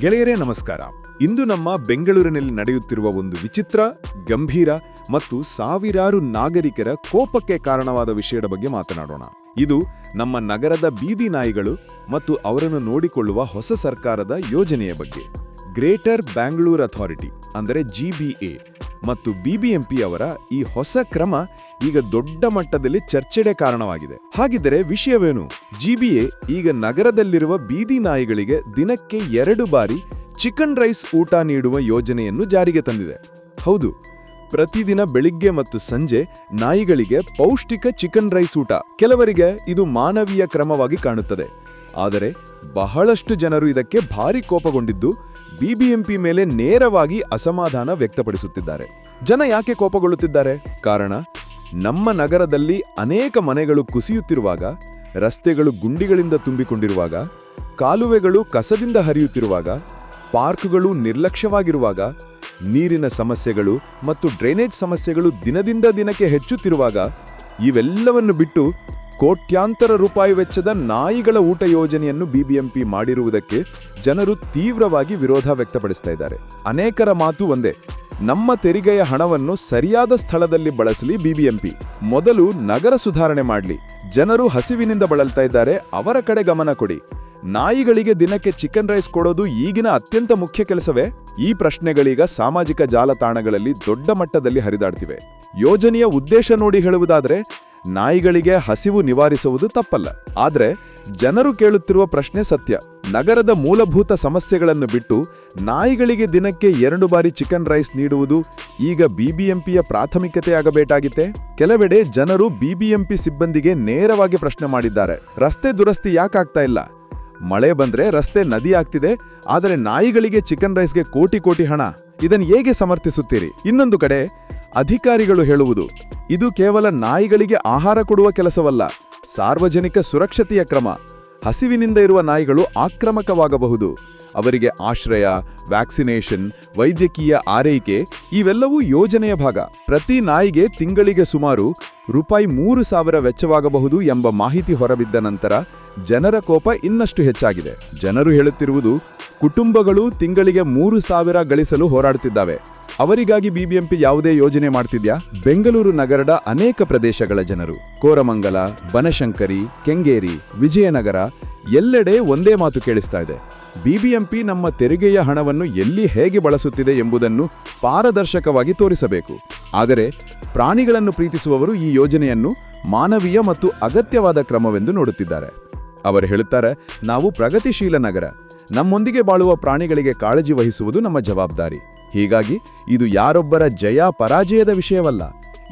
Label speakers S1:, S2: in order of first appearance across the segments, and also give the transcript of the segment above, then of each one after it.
S1: ಗೆಳೆಯರೇ ನಮಸ್ಕಾರ. ಇಂದು ನಮ್ಮ ಬೆಂಗಳೂರಿನಲ್ಲಿ ನಡೆಯುತ್ತಿರುವ ಒಂದು ವಿಚಿತ್ರ, ಗಂಭೀರ ಮತ್ತು ಸಾವಿರಾರು ನಾಗರಿಕರ ಕೋಪಕ್ಕೆ ಕಾರಣವಾದ ವಿಷಯದ ಬಗ್ಗೆ ಮಾತನಾಡೋಣ. ಇದು ನಮ್ಮ ನಗರದ ಬೀದಿ ನಾಯಿಗಳು ಮತ್ತು ಅವರನ್ನು ನೋಡಿಕೊಳ್ಳುವ ಹೊಸ ಸರ್ಕಾರದ ಯೋಜನೆಯ ಬಗ್ಗೆ. ಗ್ರೇಟರ್ ಬ್ಯಾಂಗ್ಳೂರ್ ಅಥಾರಿಟಿ ಅಂದರೆ GBA ಮತ್ತು BBMP ಅವರ ಈ ಹೊಸ ಕ್ರಮ ಈಗ ದೊಡ್ಡ ಮಟ್ಟದಲ್ಲಿ ಚರ್ಚೆಗೆ ಕಾರಣವಾಗಿದೆ. ಹಾಗಿದ್ದರೆ ವಿಷಯವೇನು? GBA ಈಗ ನಗರದಲ್ಲಿರುವ ಬೀದಿ ನಾಯಿಗಳಿಗೆ ದಿನಕ್ಕೆ 2 ಬಾರಿ ಚಿಕನ್ ರೈಸ್ ಊಟ ನೀಡುವ ಯೋಜನೆಯನ್ನು ಜಾರಿಗೆ ತಂದಿದೆ. ಹೌದು, ಪ್ರತಿದಿನ ಬೆಳಿಗ್ಗೆ ಮತ್ತು ಸಂಜೆ ನಾಯಿಗಳಿಗೆ ಪೌಷ್ಟಿಕ ಚಿಕನ್ ರೈಸ್ ಊಟ. ಕೆಲವರಿಗೆ ಇದು ಮಾನವೀಯ ಕ್ರಮವಾಗಿ ಕಾಣುತ್ತದೆ, ಆದರೆ ಬಹಳಷ್ಟು ಜನರು ಇದಕ್ಕೆ ಭಾರಿ ಕೋಪಗೊಂಡಿದ್ದು BBMP ಮೇಲೆ ನೇರವಾಗಿ ಅಸಮಾಧಾನ ವ್ಯಕ್ತಪಡಿಸುತ್ತಿದ್ದಾರೆ. ಜನ ಯಾಕೆ ಕೋಪಗೊಳ್ಳುತ್ತಿದ್ದಾರೆ? ಕಾರಣ, ನಮ್ಮ ನಗರದಲ್ಲಿ ಅನೇಕ ಮನೆಗಳು ಕುಸಿಯುತ್ತಿರುವಾಗ, ರಸ್ತೆಗಳು ಗುಂಡಿಗಳಿಂದ ತುಂಬಿಕೊಂಡಿರುವಾಗ, ಕಾಲುವೆಗಳು ಕಸದಿಂದ ಹರಿಯುತ್ತಿರುವಾಗ, ಪಾರ್ಕ್ಗಳು ನಿರ್ಲಕ್ಷ್ಯವಾಗಿರುವಾಗ, ನೀರಿನ ಸಮಸ್ಯೆಗಳು ಮತ್ತು ಡ್ರೈನೇಜ್ ಸಮಸ್ಯೆಗಳು ದಿನದಿಂದ ದಿನಕ್ಕೆ ಹೆಚ್ಚುತ್ತಿರುವಾಗ, ಇವೆಲ್ಲವನ್ನು ಬಿಟ್ಟು ಕೋಟ್ಯಾಂತರ ರೂಪಾಯಿ ವೆಚ್ಚದ ನಾಯಿಗಳ ಊಟ ಯೋಜನೆಯನ್ನು BBMP ಮಾಡಿರುವುದಕ್ಕೆ ಜನರು ತೀವ್ರವಾಗಿ ವಿರೋಧ ವ್ಯಕ್ತಪಡಿಸ್ತಾ ಇದ್ದಾರೆ. ಅನೇಕರ ಮಾತು ಒಂದೇ: ನಮ್ಮ ತೆರಿಗೆಯ ಹಣವನ್ನು ಸರಿಯಾದ ಸ್ಥಳದಲ್ಲಿ ಬಳಸಲಿ BBMP. ಮೊದಲು ನಗರ ಸುಧಾರಣೆ ಮಾಡಲಿ. ಜನರು ಹಸಿವಿನಿಂದ ಬಳಲ್ತಾ ಇದ್ದಾರೆ, ಅವರ ಕಡೆ ಗಮನ ಕೊಡಿ. ನಾಯಿಗಳಿಗೆ ದಿನಕ್ಕೆ ಚಿಕನ್ ರೈಸ್ ಕೊಡೋದು ಈಗಿನ ಅತ್ಯಂತ ಮುಖ್ಯ ಕೆಲಸವೇ? ಈ ಪ್ರಶ್ನೆಗಳೀಗ ಸಾಮಾಜಿಕ ಜಾಲತಾಣಗಳಲ್ಲಿ ದೊಡ್ಡ ಮಟ್ಟದಲ್ಲಿ ಹರಿದಾಡ್ತಿವೆ. ಯೋಜನೆಯ ಉದ್ದೇಶ ನೋಡಿ ಹೇಳುವುದಾದ್ರೆ, ನಾಯಿಗಳಿಗೆ ಹಸಿವು ನಿವಾರಿಸುವುದು ತಪ್ಪಲ್ಲ. ಆದ್ರೆ ಜನರು ಕೇಳುತ್ತಿರುವ ಪ್ರಶ್ನೆ ಸತ್ಯ. ನಗರದ ಮೂಲಭೂತ ಸಮಸ್ಯೆಗಳನ್ನು ಬಿಟ್ಟು ನಾಯಿಗಳಿಗೆ ದಿನಕ್ಕೆ 2 ಬಾರಿ ಚಿಕನ್ ರೈಸ್ ನೀಡುವುದು ಈಗ BBMPಯ ಪ್ರಾಥಮಿಕತೆಯಾಗಬೇಕಾಗಿತ್ತೆ. ಕೆಲವೆಡೆ ಜನರು BBMP ಸಿಬ್ಬಂದಿಗೆ ನೇರವಾಗಿ ಪ್ರಶ್ನೆ ಮಾಡಿದ್ದಾರೆ. ರಸ್ತೆ ದುರಸ್ತಿ ಯಾಕಾಗ್ತಾ ಇಲ್ಲ? ಮಳೆ ಬಂದ್ರೆ ರಸ್ತೆ ನದಿ ಆಗ್ತಿದೆ, ಆದರೆ ನಾಯಿಗಳಿಗೆ ಚಿಕನ್ ರೈಸ್ಗೆ ಕೋಟಿ ಕೋಟಿ ಹಣ. ಇದನ್ನು ಹೇಗೆ ಸಮರ್ಥಿಸುತ್ತೀರಿ? ಇನ್ನೊಂದು ಕಡೆ ಅಧಿಕಾರಿಗಳು ಹೇಳುವುದು, ಇದು ಕೇವಲ ನಾಯಿಗಳಿಗೆ ಆಹಾರ ಕೊಡುವ ಕೆಲಸವಲ್ಲ, ಸಾರ್ವಜನಿಕ ಸುರಕ್ಷತೆಯ ಕ್ರಮ. ಹಸಿವಿನಿಂದ ಇರುವ ನಾಯಿಗಳು ಆಕ್ರಮಕವಾಗಬಹುದು. ಅವರಿಗೆ ಆಶ್ರಯ, ವ್ಯಾಕ್ಸಿನೇಷನ್, ವೈದ್ಯಕೀಯ ಆರೈಕೆ ಇವೆಲ್ಲವೂ ಯೋಜನೆಯ ಭಾಗ. ಪ್ರತಿ ನಾಯಿಗೆ ತಿಂಗಳಿಗೆ ಸುಮಾರು ₹3,000 ವೆಚ್ಚವಾಗಬಹುದು ಎಂಬ ಮಾಹಿತಿ ಹೊರಬಿದ್ದ ನಂತರ ಜನರ ಕೋಪ ಇನ್ನಷ್ಟು ಹೆಚ್ಚಾಗಿದೆ. ಜನರು ಹೇಳುತ್ತಿರುವುದು, ಕುಟುಂಬಗಳು ತಿಂಗಳಿಗೆ 3,000 ಗಳಿಸಲು ಹೋರಾಡುತ್ತಿದ್ದಾವೆ. ಅವರಿಗಾಗಿ BBMP ಯಾವುದೇ ಯೋಜನೆ ಮಾಡ್ತಿದ್ಯಾ? ಬೆಂಗಳೂರು ನಗರದ ಅನೇಕ ಪ್ರದೇಶಗಳ ಜನರು, ಕೋರಮಂಗಲ, ಬನಶಂಕರಿ, ಕೆಂಗೇರಿ, ವಿಜಯನಗರ ಎಲ್ಲೆಡೆ ಒಂದೇ ಮಾತು ಕೇಳಿಸ್ತಾ ಇದೆ: BBMP ನಮ್ಮ ತೆರಿಗೆಯ ಹಣವನ್ನು ಎಲ್ಲಿ ಹೇಗೆ ಬಳಸುತ್ತಿದೆ ಎಂಬುದನ್ನು ಪಾರದರ್ಶಕವಾಗಿ ತೋರಿಸಬೇಕು. ಆದರೆ ಪ್ರಾಣಿಗಳನ್ನು ಪ್ರೀತಿಸುವವರು ಈ ಯೋಜನೆಯನ್ನು ಮಾನವೀಯ ಮತ್ತು ಅಗತ್ಯವಾದ ಕ್ರಮವೆಂದು ನೋಡುತ್ತಿದ್ದಾರೆ. ಅವರು ಹೇಳುತ್ತಾರೆ, ನಾವು ಪ್ರಗತಿಶೀಲ ನಗರ, ನಮ್ಮೊಂದಿಗೆ ಬಾಳುವ ಪ್ರಾಣಿಗಳಿಗೆ ಕಾಳಜಿ ವಹಿಸುವುದು ನಮ್ಮ ಜವಾಬ್ದಾರಿ. ಹೀಗಾಗಿ ಇದು ಯಾರೊಬ್ಬರ ಜಯ ಪರಾಜಯದ ವಿಷಯವಲ್ಲ,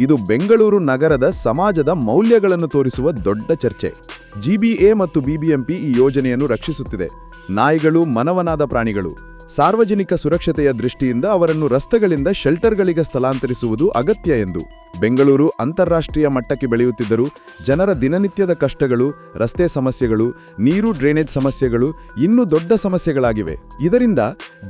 S1: ಇದು ಬೆಂಗಳೂರು ನಗರದ ಸಮಾಜದ ಮೌಲ್ಯಗಳನ್ನು ತೋರಿಸುವ ದೊಡ್ಡ ಚರ್ಚೆ. GBA ಮತ್ತು BBMP ಈ ಯೋಜನೆಯನ್ನು ರಕ್ಷಿಸುತ್ತಿದೆ. ನಾಯಿಗಳು ಮನವನಾದ ಪ್ರಾಣಿಗಳು. ಸಾರ್ವಜನಿಕ ಸುರಕ್ಷತೆಯ ದೃಷ್ಟಿಯಿಂದ ಅವರನ್ನು ರಸ್ತೆಗಳಿಂದ ಶೆಲ್ಟರ್ಗಳಿಗೆ ಸ್ಥಳಾಂತರಿಸುವುದು ಅಗತ್ಯ ಎಂದು. ಬೆಂಗಳೂರು ಅಂತಾರಾಷ್ಟ್ರೀಯ ಮಟ್ಟಕ್ಕೆ ಬೆಳೆಯುತ್ತಿದ್ದರೂ ಜನರ ದಿನನಿತ್ಯದ ಕಷ್ಟಗಳು, ರಸ್ತೆ ಸಮಸ್ಯೆಗಳು, ನೀರು ಡ್ರೈನೇಜ್ ಸಮಸ್ಯೆಗಳು ಇನ್ನೂ ದೊಡ್ಡ ಸಮಸ್ಯೆಗಳಾಗಿವೆ. ಇದರಿಂದ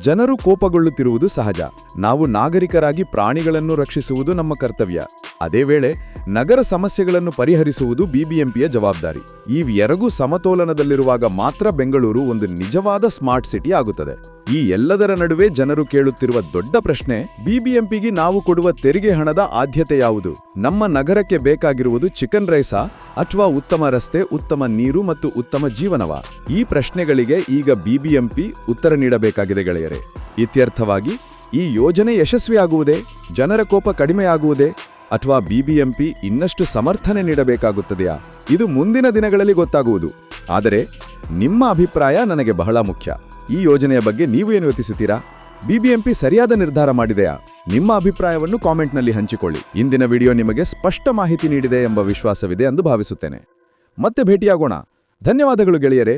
S1: ಜನರು ಕೋಪಗೊಳ್ಳುತ್ತಿರುವುದು ಸಹಜ. ನಾವು ನಾಗರಿಕರಾಗಿ ಪ್ರಾಣಿಗಳನ್ನು ರಕ್ಷಿಸುವುದು ನಮ್ಮ ಕರ್ತವ್ಯ. ಅದೇ ವೇಳೆ ನಗರ ಸಮಸ್ಯೆಗಳನ್ನು ಪರಿಹರಿಸುವುದು BBMPಯ ಜವಾಬ್ದಾರಿ. ಈ ಎರಡೂ ಸಮತೋಲನದಲ್ಲಿರುವಾಗ ಮಾತ್ರ ಬೆಂಗಳೂರು ಒಂದು ನಿಜವಾದ ಸ್ಮಾರ್ಟ್ ಸಿಟಿ ಆಗುತ್ತದೆ. ಈ ಎಲ್ಲದರ ನಡುವೆ ಜನರು ಕೇಳುತ್ತಿರುವ ದೊಡ್ಡ ಪ್ರಶ್ನೆ, BBMPಗೆ ನಾವು ಕೊಡುವ ತೆರಿಗೆ ಹಣದ ಆದ್ಯತೆ ಯಾವುದು? ನಮ್ಮ ನಗರಕ್ಕೆ ಬೇಕಾಗಿರುವುದು ಚಿಕನ್ ರೈಸಾ ಅಥವಾ ಉತ್ತಮ ರಸ್ತೆ, ಉತ್ತಮ ನೀರು ಮತ್ತು ಉತ್ತಮ ಜೀವನವಾ? ಈ ಪ್ರಶ್ನೆಗಳಿಗೆ ಈಗ BBMP ಉತ್ತರ ನೀಡಬೇಕಾಗಿದೆ ಗೆಳೆಯರೇ. ಇತ್ಯರ್ಥವಾಗಿ, ಈ ಯೋಜನೆ ಯಶಸ್ವಿಯಾಗುವುದೇ, ಜನರ ಕೋಪ ಕಡಿಮೆಯಾಗುವುದೇ, ಅಥವಾ BBMP ಇನ್ನಷ್ಟು ಸಮರ್ಥನೆ ನೀಡಬೇಕಾಗುತ್ತದೆಯಾ? ಇದು ಮುಂದಿನ ದಿನಗಳಲ್ಲಿ ಗೊತ್ತಾಗುವುದು. ಆದರೆ ನಿಮ್ಮ ಅಭಿಪ್ರಾಯ ನನಗೆ ಬಹಳ ಮುಖ್ಯ. ಈ ಯೋಜನೆಯ ಬಗ್ಗೆ ನೀವು ಏನು ಯೋಚಿಸುತ್ತೀರಾ? BBMP ಸರಿಯಾದ ನಿರ್ಧಾರ ಮಾಡಿದೆಯಾ? ನಿಮ್ಮ ಅಭಿಪ್ರಾಯವನ್ನು ಕಾಮೆಂಟ್ನಲ್ಲಿ ಹಂಚಿಕೊಳ್ಳಿ. ಇಂದಿನ ವಿಡಿಯೋ ನಿಮಗೆ ಸ್ಪಷ್ಟ ಮಾಹಿತಿ ನೀಡಿದೆ ಎಂಬ ವಿಶ್ವಾಸವಿದೆ ಎಂದು ಭಾವಿಸುತ್ತೇನೆ. ಮತ್ತೆ ಭೇಟಿಯಾಗೋಣ. ಧನ್ಯವಾದಗಳು ಗೆಳೆಯರೇ.